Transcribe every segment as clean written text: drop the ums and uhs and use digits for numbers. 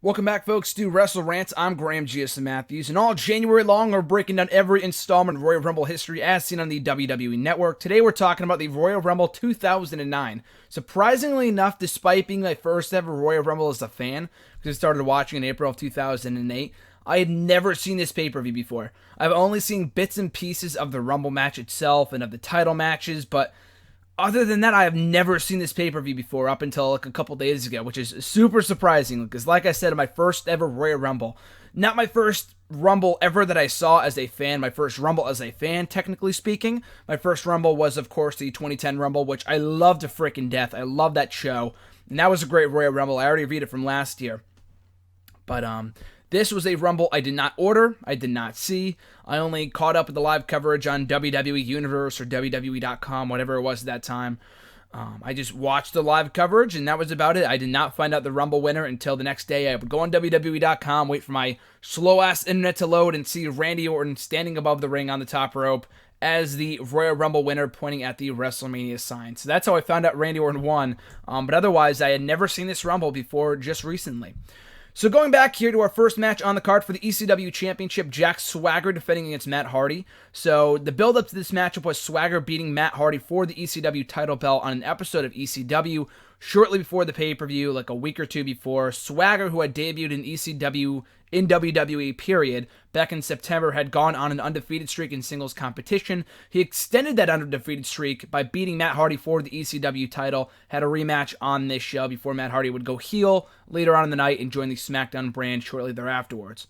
Welcome back, folks, to WrestleRant. I'm Graham GSM Matthews, and all January long, we're breaking down every installment of Royal Rumble history as seen on the WWE Network. Today, we're talking about the Royal Rumble 2009. Surprisingly enough, despite being my first ever Royal Rumble as a fan, because I started watching in April of 2008, I had never seen this pay-per-view before. I've only seen bits and pieces of the Rumble match itself and of the title matches, but other than that, I have never seen this pay-per-view before up until a couple days ago, which is super surprising because, like I said, my first ever Royal Rumble. Not my first Rumble ever that I saw as a fan, my first Rumble as a fan, technically speaking. My first Rumble was, of course, the 2010 Rumble, which I loved to freaking death. I love that show, and that was a great Royal Rumble. I already read it from last year. But, this was a Rumble I did not order, I did not see. I only caught up with the live coverage on WWE Universe or WWE.com, whatever it was at that time. I just watched the live coverage, and that was about it. I did not find out the Rumble winner until the next day. I would go on WWE.com, wait for my slow-ass internet to load, and see Randy Orton standing above the ring on the top rope as the Royal Rumble winner, pointing at the WrestleMania sign. So that's how I found out Randy Orton won. But otherwise, I had never seen this Rumble before just recently. So going back here to our first match on the card for the ECW Championship, Jack Swagger defending against Matt Hardy. So the build-up to this matchup was Swagger beating Matt Hardy for the ECW title belt on an episode of ECW shortly before the pay-per-view, like a week or two before. Swagger, who had debuted in ECW in WWE period back in September, had gone on an undefeated streak in singles competition. He extended that undefeated streak by beating Matt Hardy for the ECW title, had a rematch on this show before Matt Hardy would go heel later on in the night and join the SmackDown brand shortly thereafterwards.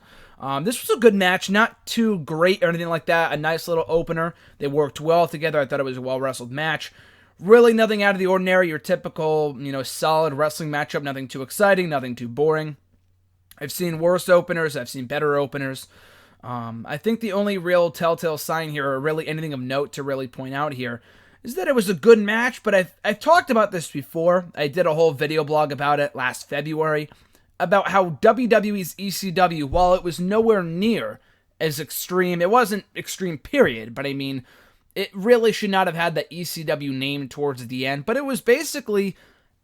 This was a good match, not too great or anything like that, a nice little opener. They worked well together. I thought it was a well-wrestled match. Really nothing out of the ordinary, your typical, solid wrestling matchup, nothing too exciting, nothing too boring. I've seen worse openers, I've seen better openers. I think the only real telltale sign here, or really anything of note to really point out here, is that it was a good match, but I've talked about this before. I did a whole video blog about it last February, about how WWE's ECW, while it was nowhere near as extreme, it wasn't extreme period, but I mean, it really should not have had the ECW name towards the end, but it was basically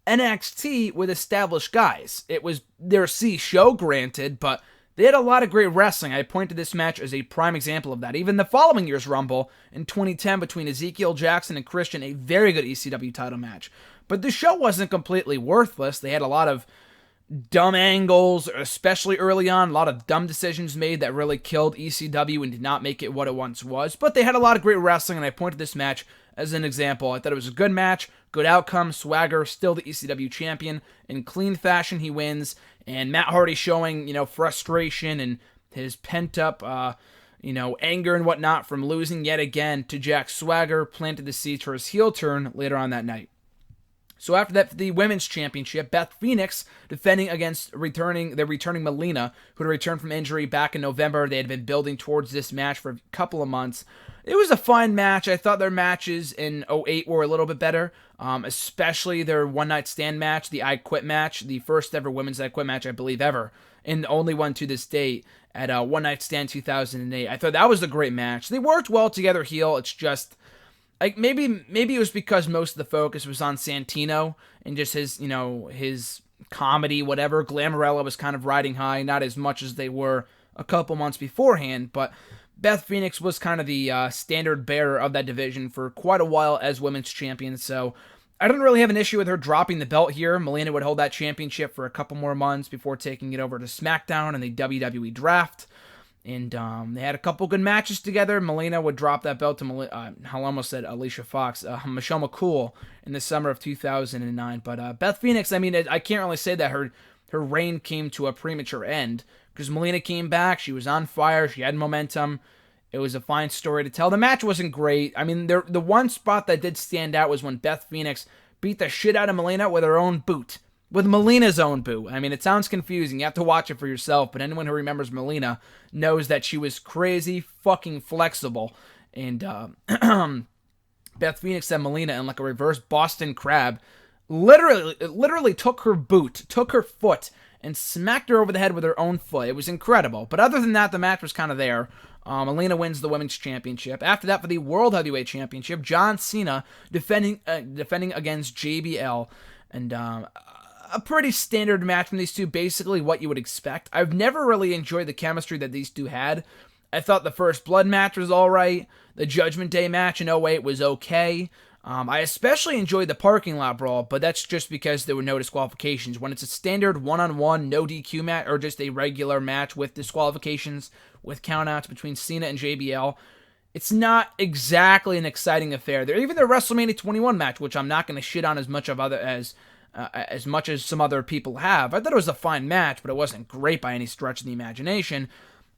NXT with established guys. It was their C show, granted, but they had a lot of great wrestling. I point to this match as a prime example of that. Even the following year's Rumble in 2010 between Ezekiel Jackson and Christian, a very good ECW title match. But the show wasn't completely worthless. They had a lot of dumb angles, especially early on, a lot of dumb decisions made that really killed ECW and did not make it what it once was. But they had a lot of great wrestling, and I point to this match as an example. I thought it was a good match, good outcome. Swagger, still the ECW champion. In clean fashion, he wins. And Matt Hardy showing, frustration and his pent-up, anger and whatnot from losing yet again to Jack Swagger, planted the seeds for his heel turn later on that night. So after that, for the Women's Championship, Beth Phoenix defending against the returning Melina, who had returned from injury back in November. They had been building towards this match for a couple of months. It was a fine match. I thought their matches in '08 were a little bit better, especially their one-night stand match, the I Quit match, the first ever women's I Quit match, I believe, ever, and the only one to this date at One Night Stand 2008. I thought that was a great match. They worked well together heel. It's just, like, maybe it was because most of the focus was on Santino and just his comedy, whatever. Glamourella was kind of riding high, not as much as they were a couple months beforehand, but Beth Phoenix was kind of the standard bearer of that division for quite a while as women's champion, so I don't really have an issue with her dropping the belt here. Melina would hold that championship for a couple more months before taking it over to SmackDown in the WWE draft. And they had a couple good matches together. Melina would drop that belt to I almost said Alicia Fox, Michelle McCool in the summer of 2009. But Beth Phoenix, I mean, I can't really say that her reign came to a premature end, because Melina came back, she was on fire, she had momentum. It was a fine story to tell. The match wasn't great. I mean, the one spot that did stand out was when Beth Phoenix beat the shit out of Melina with her own boot. With Melina's own boot. I mean, it sounds confusing. You have to watch it for yourself, but anyone who remembers Melina knows that she was crazy fucking flexible. And Beth Phoenix said Melina in like a reverse Boston Crab literally took her boot, took her foot, and smacked her over the head with her own foot. It was incredible. But other than that, the match was kind of there. Melina wins the Women's Championship. After that, for the World Heavyweight Championship, John Cena defending against JBL. And a pretty standard match from these two, basically what you would expect. I've never really enjoyed the chemistry that these two had. I thought the First Blood match was alright. The Judgment Day match in 08 was okay. I especially enjoyed the parking lot brawl, but that's just because there were no disqualifications. When it's a standard one-on-one, no DQ match, or just a regular match with disqualifications, with countouts between Cena and JBL, it's not exactly an exciting affair. Even their WrestleMania 21 match, which I'm not going to shit on as much as some other people have. I thought it was a fine match, but it wasn't great by any stretch of the imagination.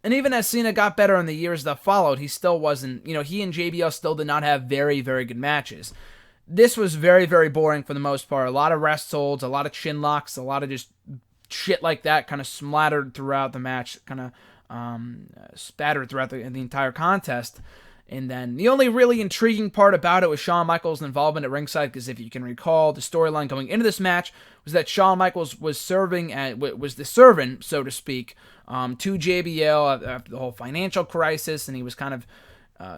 And even as Cena got better in the years that followed, he still wasn't, he and JBL still did not have very, very good matches. This was very, very boring for the most part. A lot of rest holds, a lot of chin locks, a lot of just shit like that kind of splattered throughout the match, kind of spattered throughout the entire contest. And then the only really intriguing part about it was Shawn Michaels' involvement at ringside, because if you can recall, the storyline going into this match was that Shawn Michaels was was the servant, so to speak, to JBL after the whole financial crisis, and he was kind of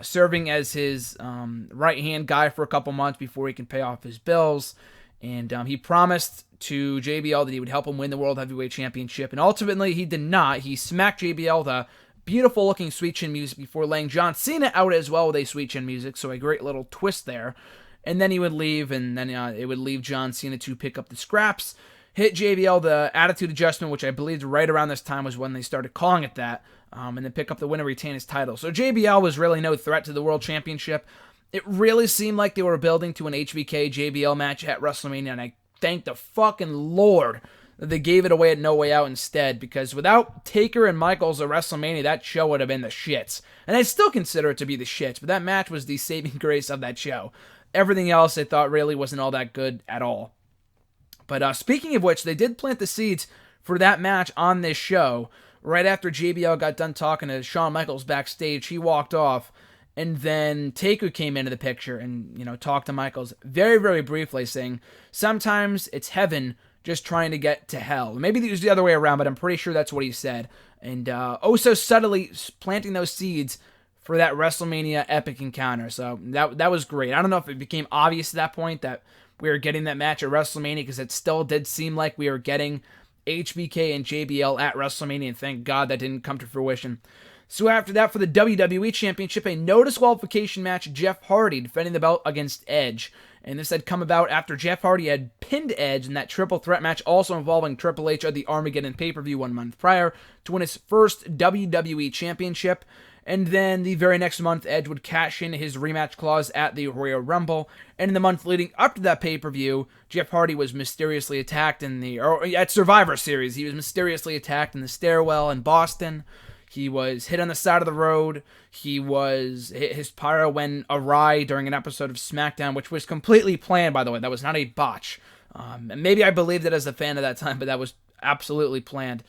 serving as his right-hand guy for a couple months before he can pay off his bills. And he promised to JBL that he would help him win the World Heavyweight Championship, and ultimately he did not. He smacked JBL the beautiful looking sweet chin music before laying John Cena out as well with a sweet chin music, so a great little twist there. And then he would leave, and then it would leave John Cena to pick up the scraps, hit JBL the attitude adjustment, which I believe right around this time was when they started calling it that, and then pick up the win and retain his title. So JBL was really no threat to the World Championship. It really seemed like they were building to an HBK JBL match at WrestleMania, and I thank the fucking Lord that they gave it away at No Way Out instead, because without Taker and Michaels at WrestleMania, that show would have been the shits. And I still consider it to be the shits, but that match was the saving grace of that show. Everything else I thought really wasn't all that good at all. But speaking of which, they did plant the seeds for that match on this show. Right after JBL got done talking to Shawn Michaels backstage, he walked off, and then Taker came into the picture and, talked to Michaels very, very briefly, saying, sometimes it's heaven just trying to get to hell. Maybe it was the other way around, but I'm pretty sure that's what he said. And so subtly planting those seeds for that WrestleMania epic encounter. So that was great. I don't know if it became obvious at that point that we were getting that match at WrestleMania, because it still did seem like we were getting HBK and JBL at WrestleMania, and thank God that didn't come to fruition. So after that, for the WWE Championship, a no disqualification match, Jeff Hardy defending the belt against Edge. And this had come about after Jeff Hardy had pinned Edge in that triple threat match, also involving Triple H at the Armageddon pay-per-view 1 month prior, to win his first WWE Championship. And then the very next month, Edge would cash in his rematch clause at the Royal Rumble. And in the month leading up to that pay-per-view, Jeff Hardy was mysteriously attacked at Survivor Series. He was mysteriously attacked in the stairwell in Boston. He was hit on the side of the road. His pyro went awry during an episode of SmackDown, which was completely planned, by the way. That was not a botch. And maybe I believed it as a fan at that time, but that was absolutely planned.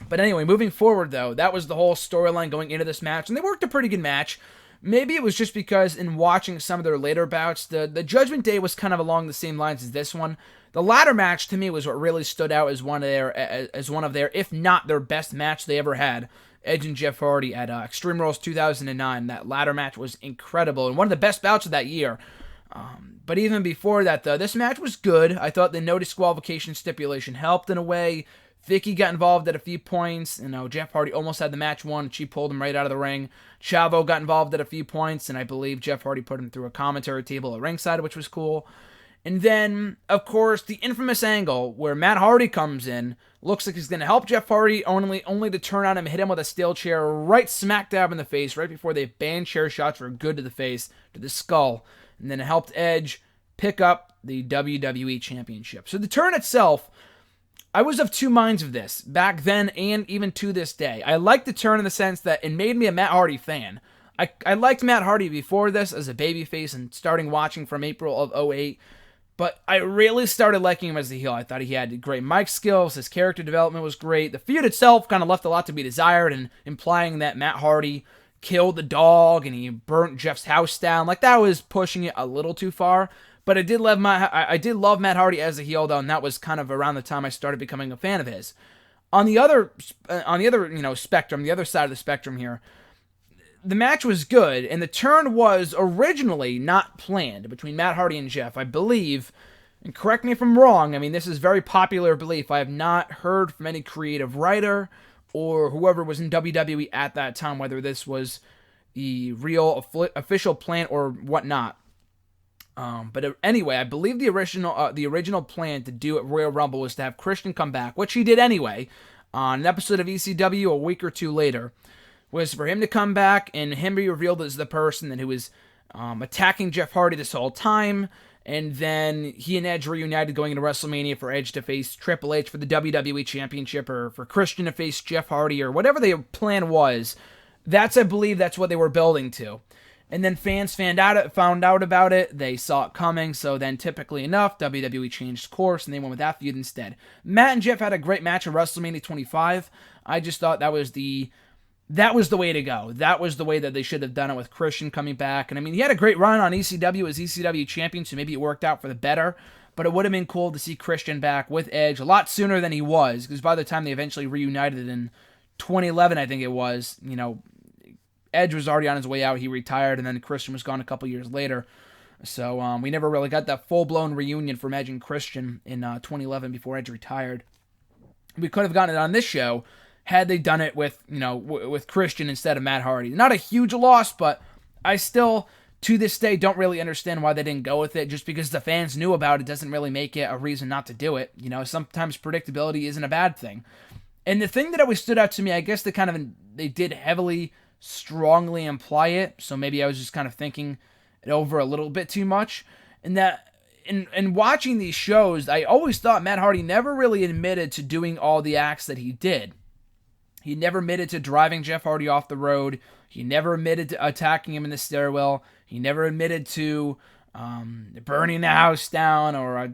But anyway, moving forward, though, that was the whole storyline going into this match, and they worked a pretty good match. Maybe it was just because in watching some of their later bouts, the Judgment Day was kind of along the same lines as this one. The latter match, to me, was what really stood out as one of their, if not their best match they ever had. Edge and Jeff Hardy at Extreme Rules 2009. That latter match was incredible, and one of the best bouts of that year. But even before that, though, this match was good. I thought the no disqualification stipulation helped in a way. Vicky got involved at a few points. Jeff Hardy almost had the match won, and she pulled him right out of the ring. Chavo got involved at a few points, and I believe Jeff Hardy put him through a commentary table at ringside, which was cool. And then, of course, the infamous angle where Matt Hardy comes in, looks like he's going to help Jeff Hardy, only to turn on him and hit him with a steel chair right smack dab in the face, right before they banned chair shots for good to the face, to the skull. And then it helped Edge pick up the WWE Championship. So the turn itself, I was of two minds of this, back then and even to this day. I liked the turn in the sense that it made me a Matt Hardy fan. I liked Matt Hardy before this as a babyface and starting watching from April of 2008. But I really started liking him as a heel. I thought he had great mic skills. His character development was great. The feud itself kind of left a lot to be desired, and implying that Matt Hardy killed the dog and he burnt Jeff's house down. Like, that was pushing it a little too far. But I did love Matt Hardy as a heel, though, and that was kind of around the time I started becoming a fan of his. On the other spectrum, the other side of the spectrum here, the match was good, and the turn was originally not planned between Matt Hardy and Jeff. I believe And correct me if I'm wrong, I mean, this is very popular belief. I have not heard from any creative writer or whoever was in WWE at that time, whether this was the real official plan or whatnot. But anyway, I believe the original plan to do at Royal Rumble was to have Christian come back, which he did anyway, on an episode of ECW a week or two later, was for him to come back and him be revealed as the person who was attacking Jeff Hardy this whole time, and then he and Edge reunited going into WrestleMania for Edge to face Triple H for the WWE Championship, or for Christian to face Jeff Hardy, or whatever their plan was. I believe that's what they were building to. And then fans found out about it. They saw it coming. So then, typically enough, WWE changed course and they went with that feud instead. Matt and Jeff had a great match at WrestleMania 25. I just thought that was the way to go. That was the way that they should have done it, with Christian coming back. And I mean, he had a great run on ECW as ECW champion, so maybe it worked out for the better. But it would have been cool to see Christian back with Edge a lot sooner than he was, because by the time they eventually reunited in 2011, I think it was, Edge was already on his way out. He retired, and then Christian was gone a couple years later. So we never really got that full-blown reunion from Edge and Christian in 2011 before Edge retired. We could have gotten it on this show had they done it with, with Christian instead of Matt Hardy. Not a huge loss, but I still, to this day, don't really understand why they didn't go with it. Just because the fans knew about it doesn't really make it a reason not to do it. Sometimes predictability isn't a bad thing. And the thing that always stood out to me, I guess they did strongly imply it, so maybe I was just kind of thinking it over a little bit too much, and that in watching these shows, I always thought Matt Hardy never really admitted to doing all the acts that he did. He never admitted to driving Jeff Hardy off the road. He never admitted to attacking him in the stairwell. He never admitted to burning the house down or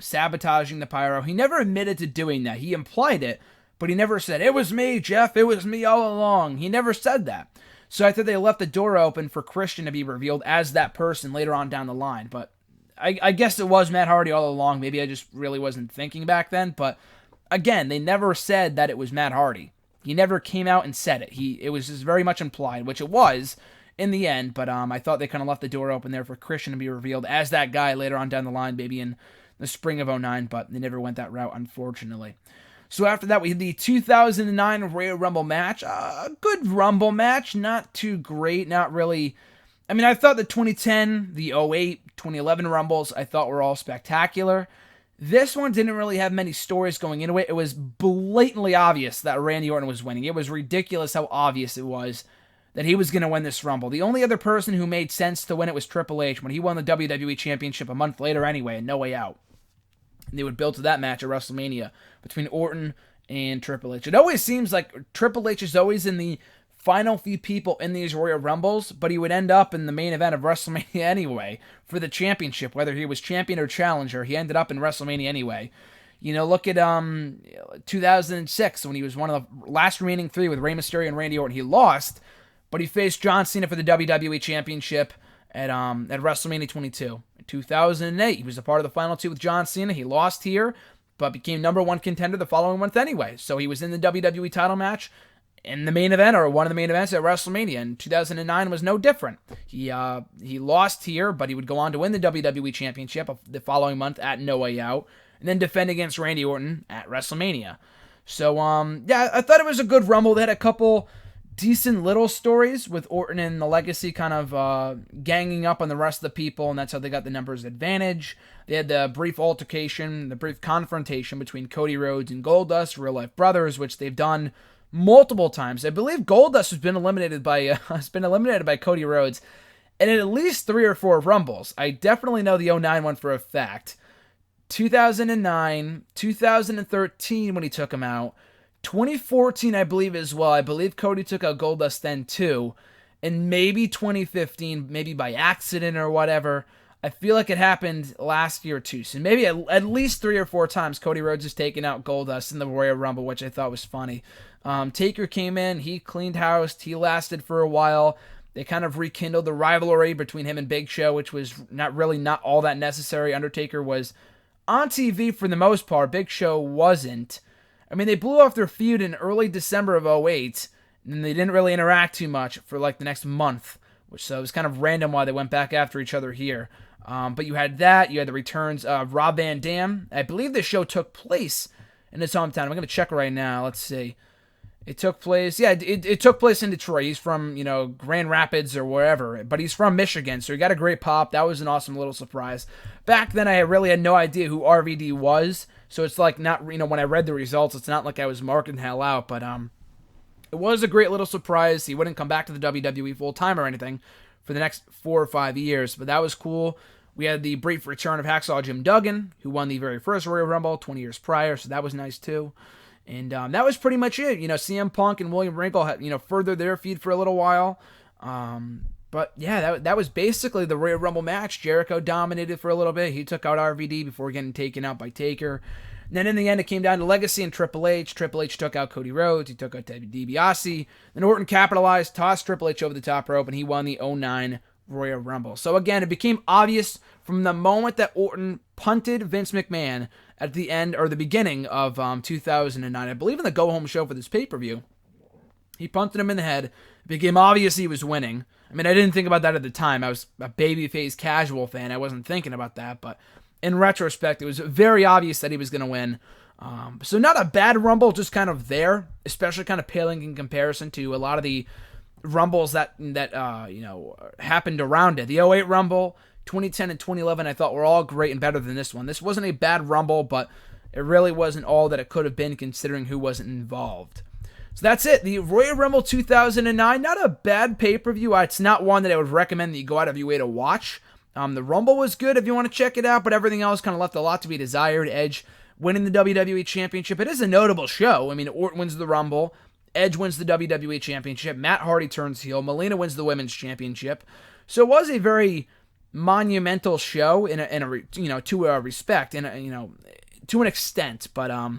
sabotaging the pyro. He never admitted to doing that. He implied it, but he never said, "It was me, Jeff, it was me all along." He never said that. So I thought they left the door open for Christian to be revealed as that person later on down the line. But I guess it was Matt Hardy all along. Maybe I just really wasn't thinking back then. But again, they never said that it was Matt Hardy. He never came out and said it. It was just very much implied, which it was in the end. But I thought they kind of left the door open there for Christian to be revealed as that guy later on down the line, maybe in the spring of 2009. But they never went that route, unfortunately. So after that, we had the 2009 Royal Rumble match. A good Rumble match, not too great, not really. I mean, I thought the 2010, the 2008, 2011 Rumbles, I thought were all spectacular. This one didn't really have many stories going into it. It was blatantly obvious that Randy Orton was winning. It was ridiculous how obvious it was that he was going to win this Rumble. The only other person who made sense to win it was Triple H when he won the WWE Championship a month later anyway, and No Way Out. And they would build to that match at WrestleMania between Orton and Triple H. It always seems like Triple H is always in the final few people in these Royal Rumbles, but he would end up in the main event of WrestleMania anyway for the championship. Whether he was champion or challenger, he ended up in WrestleMania anyway. Look at 2006 when he was one of the last remaining three with Rey Mysterio and Randy Orton. He lost, but he faced John Cena for the WWE Championship at WrestleMania 22. In 2008, he was a part of the final two with John Cena. He lost here, but became number one contender the following month anyway. So he was in the WWE title match in the main event, or one of the main events at WrestleMania. And 2009 was no different. He lost here, but he would go on to win the WWE Championship the following month at No Way Out, and then defend against Randy Orton at WrestleMania. So, I thought it was a good Rumble. They had a couple decent little stories with Orton and the Legacy kind of ganging up on the rest of the people, and that's how they got the numbers advantage. They had the brief altercation, the brief confrontation between Cody Rhodes and Goldust, real life brothers, which they've done multiple times. I believe Goldust has been eliminated by Cody Rhodes in at least 3 or 4 Rumbles. I definitely know the 2009 one for a fact. 2009, 2013 when he took him out. 2014, I believe, as well. I believe Cody took out Goldust then, too. And maybe 2015, maybe by accident or whatever. I feel like it happened last year, too. So maybe at least 3 or 4 times Cody Rhodes has taken out Goldust in the Royal Rumble, which I thought was funny. Taker came in. He cleaned house. He lasted for a while. They kind of rekindled the rivalry between him and Big Show, which was not all that necessary. Undertaker was on TV for the most part. Big Show wasn't. I mean, they blew off their feud in early December of 2008, and they didn't really interact too much for like the next month So it was kind of random why they went back after each other here. But you had that. You had the returns of Rob Van Dam. I believe the show took place in his hometown. I'm going to check right now. Let's see. It took place, it took place in Detroit. He's from, Grand Rapids or wherever, but he's from Michigan, so he got a great pop. That was an awesome little surprise. Back then, I really had no idea who RVD was, so it's like not, when I read the results, it's not like I was marking the hell out, but it was a great little surprise. He wouldn't come back to the WWE full-time or anything for the next 4 or 5 years, but that was cool. We had the brief return of Hacksaw Jim Duggan, who won the very first Royal Rumble 20 years prior, so that was nice too. And that was pretty much it. CM Punk and William Regal had, furthered their feud for a little while. But yeah, that was basically the Royal Rumble match. Jericho dominated for a little bit. He took out RVD before getting taken out by Taker. And then in the end, it came down to Legacy and Triple H. Triple H took out Cody Rhodes. He took out Ted DiBiase. Then Orton capitalized, tossed Triple H over the top rope, and he won the 2009 Royal Rumble. So again, it became obvious from the moment that Orton punted Vince McMahon at the end or the beginning of 2009. I believe in the go-home show for this pay-per-view, he punted him in the head. It became obvious he was winning. I mean, I didn't think about that at the time. I was a babyface casual fan. I wasn't thinking about that, but in retrospect, it was very obvious that he was going to win. So not a bad Rumble, just kind of there, especially kind of paling in comparison to a lot of the Rumbles that happened around it. The 2008 Rumble, 2010 and 2011, I thought were all great and better than this one. This wasn't a bad Rumble, but it really wasn't all that it could have been considering who wasn't involved. So that's it. The Royal Rumble 2009, not a bad pay-per-view. It's not one that I would recommend that you go out of your way to watch. The Rumble was good if you want to check it out, but everything else kind of left a lot to be desired. Edge winning the WWE Championship. It is a notable show. I mean, Orton wins the Rumble. Edge wins the WWE Championship. Matt Hardy turns heel. Melina wins the Women's Championship. So it was a very monumental show to a respect, to an extent. But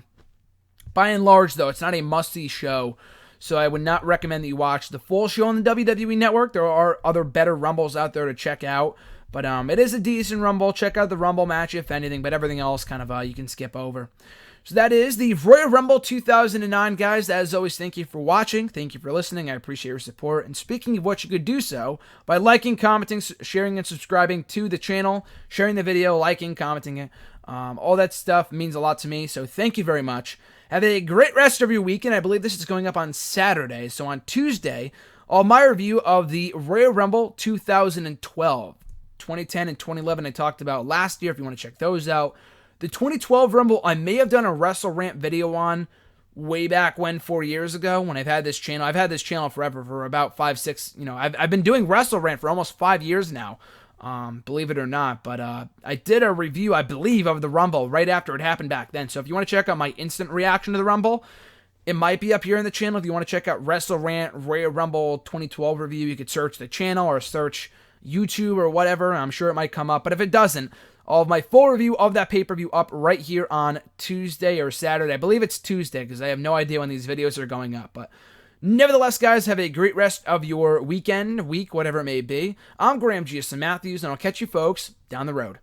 by and large, though, it's not a must-see show. So I would not recommend that you watch the full show on the WWE Network. There are other better Rumbles out there to check out. But it is a decent Rumble. Check out the Rumble match, if anything. But everything else kind of you can skip over. So that is the Royal Rumble 2009, guys. As always, thank you for watching. Thank you for listening. I appreciate your support. And speaking of which, you could do so by liking, commenting, sharing, and subscribing to the channel, sharing the video, liking, commenting it. All that stuff means a lot to me. So thank you very much. Have a great rest of your weekend. I believe this is going up on Saturday. So on Tuesday, all my review of the Royal Rumble 2012. 2010 and 2011 I talked about last year if you want to check those out. The 2012 Rumble, I may have done a WrestleRant video on way back when, 4 years ago, when I've had this channel. I've had this channel forever, for about 5, 6, I've been doing WrestleRant for almost 5 years now, believe it or not. But I did a review, I believe, of the Rumble right after it happened back then. So if you want to check out my instant reaction to the Rumble, it might be up here in the channel. If you want to check out WrestleRant Royal Rumble 2012 review, you could search the channel or search YouTube or whatever. I'm sure it might come up. But if it doesn't, all of my full review of that pay-per-view up right here on Tuesday or Saturday. I believe it's Tuesday because I have no idea when these videos are going up. But nevertheless, guys, have a great rest of your weekend, week, whatever it may be. I'm Graham G.S. Matthews, and I'll catch you folks down the road.